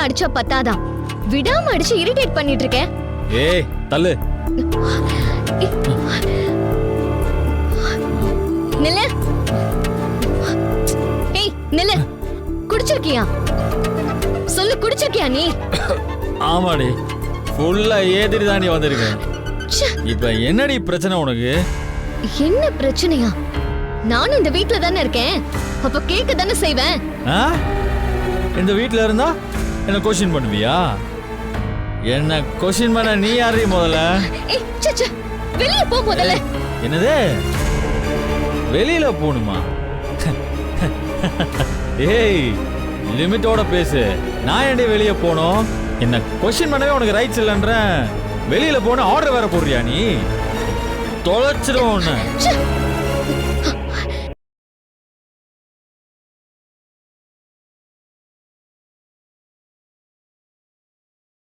அடிச்சா பத்தாதான், விடாம அடிச்சு இரிட்டேட் பண்ணிட்டு இருக்கேன். ஏய் தள்ளு. நில்லு. ஏய் நில்லு. குடிச்சிருக்கியா? சொல்லு, குடிச்சிருக்கியா நீ? ஆமாடி, ஃபுல்லா ஏத்திட்டு தாண்டி வந்திருக்கேன். இப்ப என்னடி பிரச்சனை உனக்கு? என்ன பிரச்சனையா? நானும் இந்த வீட்ல தானே இருக்கேன், அப்ப கேட்க தானே செய்வேன். இந்த வீட்ல இருந்தா என்ன கொஸ்டின் பண்ணுவியா? என்ன கொஸ்டின் பண்ண நீ யாரு முதல்ல? ஏய் சச்ச, வெளிய போ முதல்ல. என்னது வெளியில போணுமா? ஏய் லிமிட்டோட பேசு. நான் ஏன்டி வெளிய போனோம்? என்ன கொஸ்டின் பண்ணவே உனக்கு ரைட்ஸ் இல்லைன்ற. வெளியில போன ஆர்டர் வேற போடுறியா நீ? தொலைச்சிடும்.